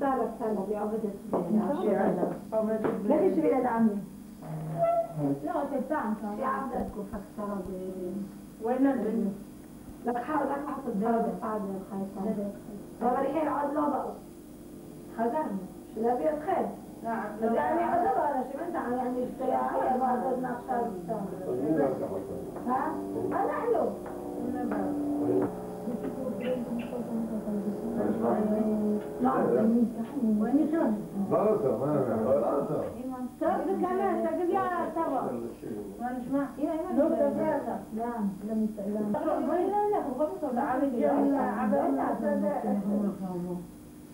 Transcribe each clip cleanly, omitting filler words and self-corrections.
סלק, היא עובדת לכי שבי ליד עמי. לא, תפעם, שהיא עבדה תקופה קצרה לקחה את הדרך אחד לחיפה. אבל היא עוד לא באו. חזרנו, שלהביא אתכם. אז אני עוד לא באה אנשים, אני שתהיה אחרי, ועד עוד מעכשיו סתם. מה אנחנו? לא אותו, מה לא אותו? טוב, וכמה, תגיד לי תבוא. מה נשמע? נו, תבוא אתה. בואי נלך, הוא חושב טוב.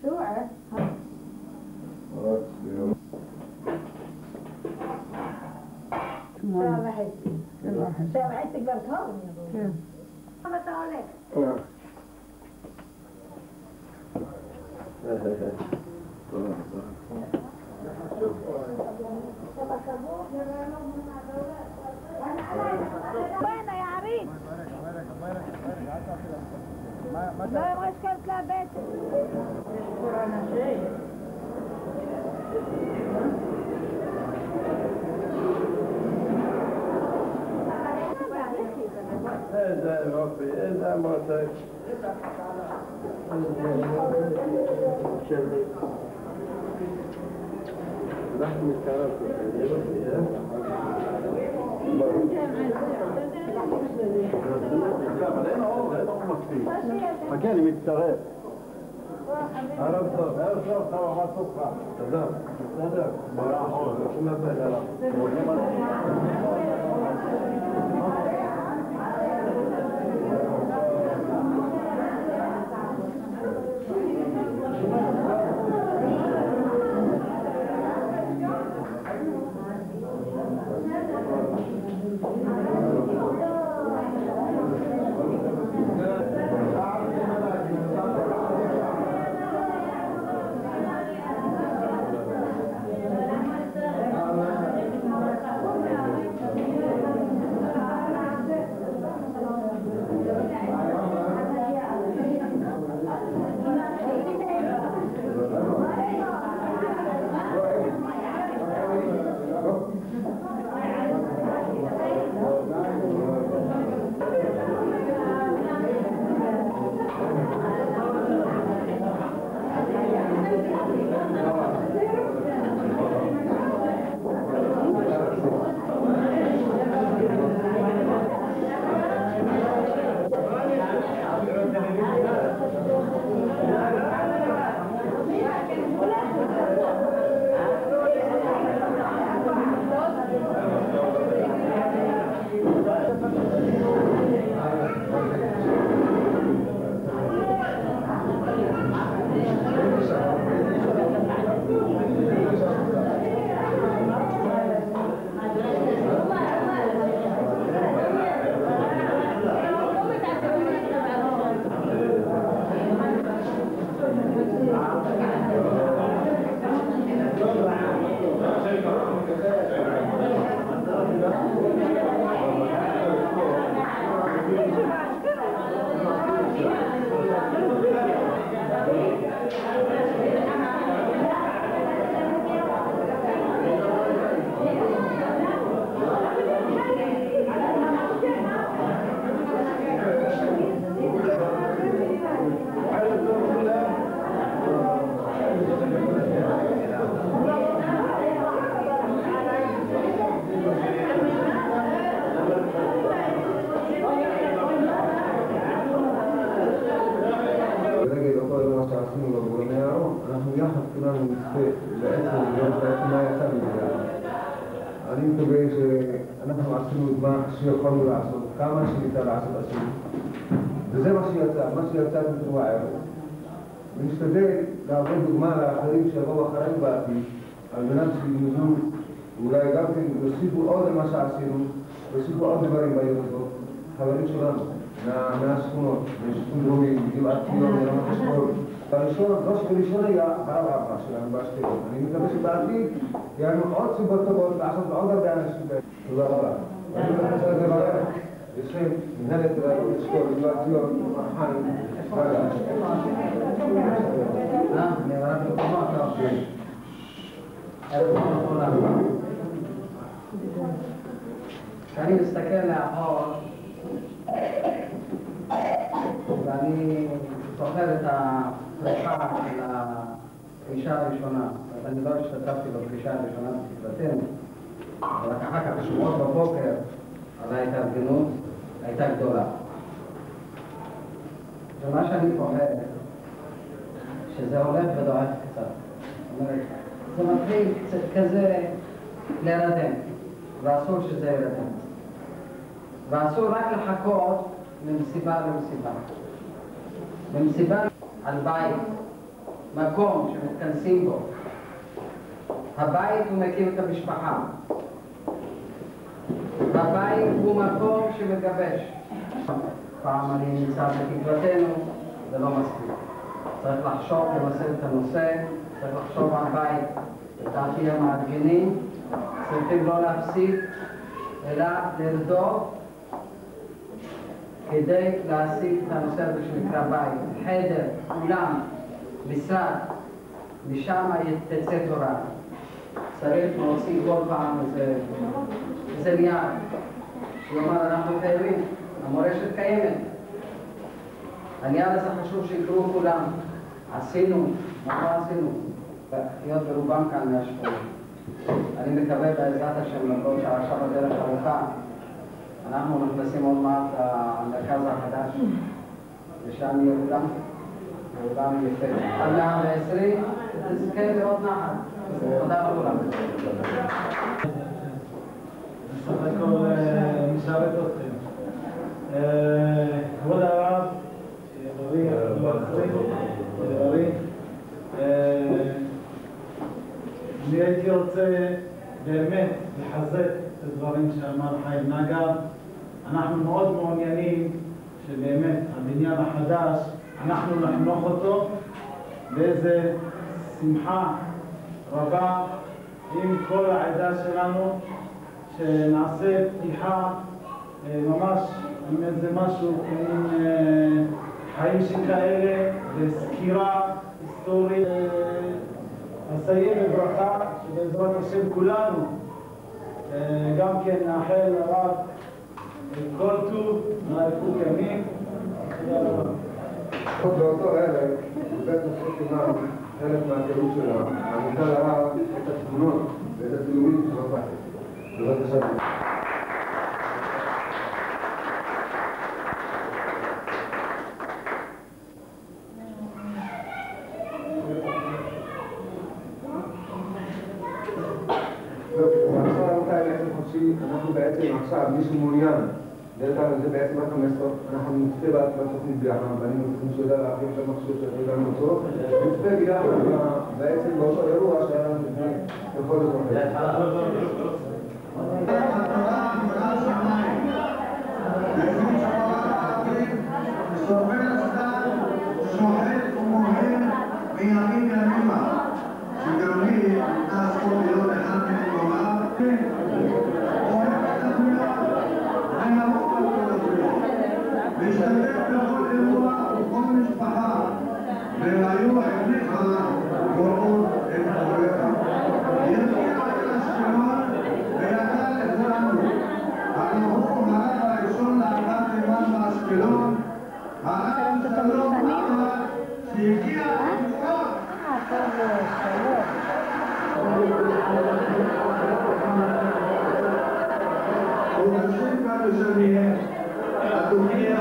שו שעה וחצי כבר טוב. כן. כמה אתה הולך? وين يا عريس؟ لا يبغى يشكل كلابات. يشكر أنا شيء. إذا ربي إذا موتك لحم الكرافة حكى لي متسرق عرفت عرفت طبعا ما تبقى تمام تمام براحة شو ما بقى אני מקווה שאנחנו עשינו את מה שיכולנו לעשות, כמה שניתן לעשות עשינו. וזה מה שיצא בצורה הערב. ונשתדל להראות דוגמה לאחרים שיבואו אחרינו בעתיד, על מנת שילמדו, ואולי גם כן יוסיפו עוד מה שעשינו, יוסיפו עוד דברים בעיר הזאת, חברים שלנו, מהשכונות, משכון דרומי, גבעת ציון, מרמת אשכול. בראשון היה הרב אבא שלנו באשקלון. אני מקווה שבעתיד יהיו לנו עוד סיבות טובות לעשות לעוד הרבה אנשים. תודה רבה. אני רוצה לברך בשם מנהלת אשכול, גבעת ציון, חיים, ערב טוב לכולם. כשאני מסתכל לאחור ואני זוכר את הפריחה של הפרישה הראשונה, אני לא השתתפתי בפרישה הראשונה בתקוותנו, אבל אחר כך שמועות בבוקר על ההתארגנות הייתה גדולה. ומה שאני פוחד, שזה הולך ודועך קצת. זאת אומרת, זה מתחיל כזה להירדם, ואסור שזה יירדם. ואסור רק לחכות ממסיבה למסיבה. ממסיבה על בית, מקום שמתכנסים בו. הבית הוא מקים את המשפחה. הבית הוא מקום שמגבש. פעם אני נמצא בתקוותנו, זה לא מספיק. צריך לחשוב, למסד את הנושא, צריך לחשוב על בית. לדעתי המארגנים צריכים לא להפסיק, אלא לרדוף כדי להשיג את הנושא הזה שנקרא בית. חדר, אולם, משרד, משם תצא תורה. צריך להוציא כל פעם איזה נייר, שיאמר אנחנו חייבים, המורשת קיימת. הנייר הזה חשוב שיקראו כולם. עשינו, מה לא עשינו? להיות ברובם כאן מהשכונה. אני מקווה בעזרת השם, למרות שעכשיו הדרך ארוכה, אנחנו נכנסים עוד מעט למרכז החדש, ושם יהיה אולם יפה. עד 120, תזכה לראות נחת. תודה לכולם. בסך הכל משרת אתכם. כבוד הרב, שיהיה בריא, אני הייתי רוצה באמת לחזק את הדברים שאמר חיים נגר. אנחנו מאוד מעוניינים שבאמת הבניין החדש, אנחנו נחנוך אותו באיזה שמחה רבה עם כל העדה שלנו, שנעשה פתיחה ממש עם איזה משהו, עם חיים שכאלה וסקירה היסטורית. אסיים בברכה שבעזרת השם כולנו גם כן נאחל לרב כל טוב מהאריכות ימים. תודה רבה. באותו ערב, בבית נוסף אימם, חלק מהתיאור שלה, עמיתה לרב את התמונות ואת הצילומים של הבית. בבקשה. אנחנו בעצם עכשיו, מי שמעוניין, זה בעצם רק המסר, אנחנו נצפה בתוכנית ביחד, ואני מתחיל שיודע להרחיב את המחשוב שאתה גם אותו, נצפה ביחד בעצם באותו אירוע שהיה לנו לפני יכול להיות מימים ימימה, שגם לי הייתה זכות להיות אחד ממקומם, אוהב את התמונה, ונמוך על כל התמונה, להשתתף בכל אירוע ובכל משפחה, והיו החליך גורמות את הוריך. יגיע אל אשקלון וידע לכולנו, הרי הוא הרב הראשון להקת אימן באשקלון, הרב שלום אחמד, שהגיע למקום. חודשים ושנים, התוכנית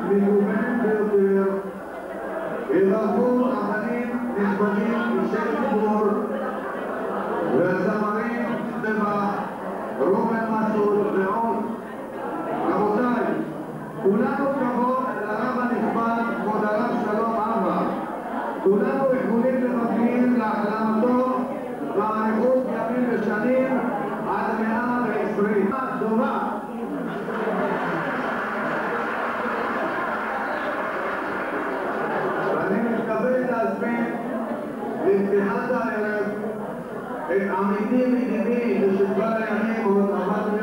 מגוונת ביותר, ידברו רבנים נכבדים משל ציבור וזמרים צבא, רובן מסעוד ועוד. רבותיי, כולנו כבוד לרב הנכבד, כבוד הרב שלום אחמד. כולנו יכולים לבקר להחלמתו באריכות ימים ושנים עד 120. טובה. ואני מתכבד להזמין לפתיחת הערב את עמיתי וידידי לשכבר הימים, עוד עבדנו